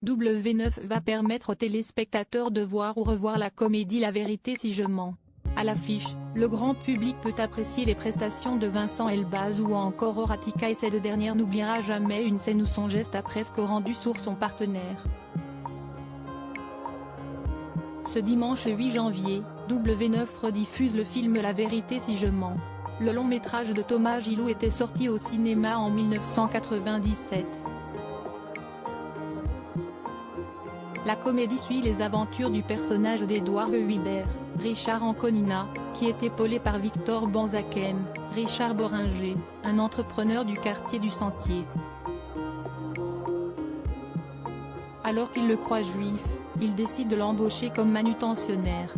W9 va permettre aux téléspectateurs de voir ou revoir la comédie La vérité si je mens. À l'affiche, le grand public peut apprécier les prestations de Vincent Elbaz ou encore Horatica et cette dernière n'oubliera jamais une scène où son geste a presque rendu sourd son partenaire. Ce dimanche 8 janvier, W9 rediffuse le film La vérité si je mens. Le long métrage de Thomas Gilou était sorti au cinéma en 1997. La comédie suit les aventures du personnage d'Édouard Huibert, Richard Anconina, qui est épaulé par Victor Banzakem, Richard Boringer, un entrepreneur du quartier du Sentier. Alors qu'il le croit juif, il décide de l'embaucher comme manutentionnaire.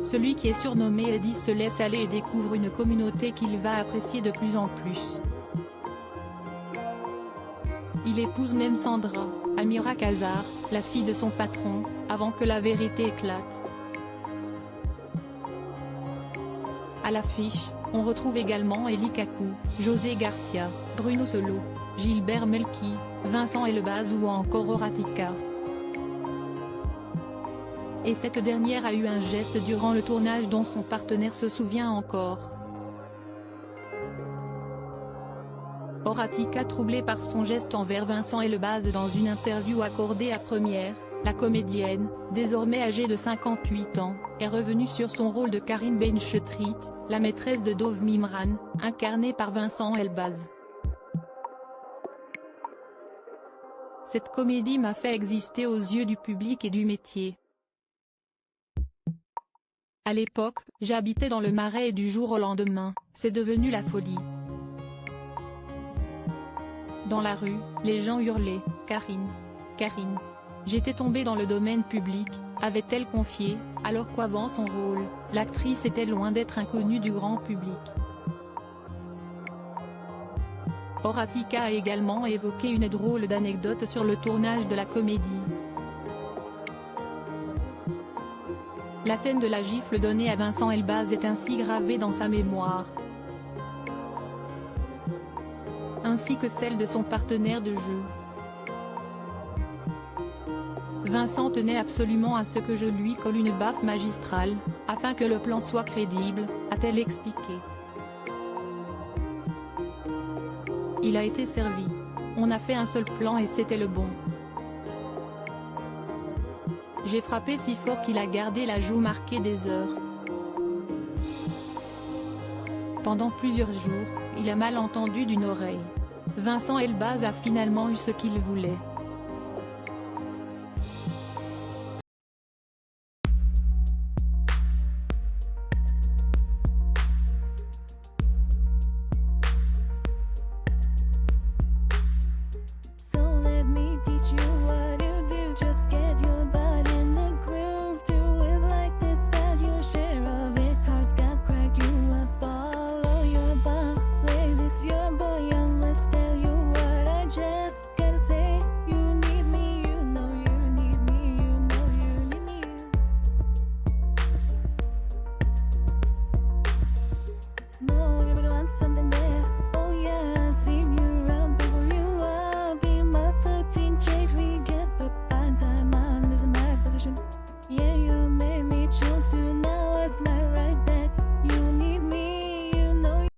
Celui qui est surnommé Eddie se laisse aller et découvre une communauté qu'il va apprécier de plus en plus. Il épouse même Sandra, Amira Khazar, la fille de son patron, avant que la vérité éclate. À l'affiche, on retrouve également Eli Kaku, José Garcia, Bruno Solo, Gilbert Melki, Vincent Elbaz ou encore Horatica. Et cette dernière a eu un geste durant le tournage dont son partenaire se souvient encore. Horatica, troublée par son geste envers Vincent Elbaz dans une interview accordée à Première, la comédienne, désormais âgée de 58 ans, est revenue sur son rôle de Karine Benchetrit, la maîtresse de Dov Mimran, incarnée par Vincent Elbaz. Cette comédie m'a fait exister aux yeux du public et du métier. À l'époque, j'habitais dans le Marais et du jour au lendemain, c'est devenu la folie. Dans la rue, les gens hurlaient « Karine, Karine ». J'étais tombée dans le domaine public, avait-elle confié, alors qu'avant son rôle, l'actrice était loin d'être inconnue du grand public. Horatica a également évoqué une drôle d'anecdote sur le tournage de la comédie. La scène de la gifle donnée à Vincent Elbaz est ainsi gravée dans sa mémoire, ainsi que celle de son partenaire de jeu. Vincent tenait absolument à ce que je lui colle une baffe magistrale, afin que le plan soit crédible, a-t-elle expliqué. Il a été servi. On a fait un seul plan et c'était le bon. J'ai frappé si fort qu'il a gardé la joue marquée des heures. Pendant plusieurs jours, il a mal entendu d'une oreille. Vincent Elbaz a finalement eu ce qu'il voulait.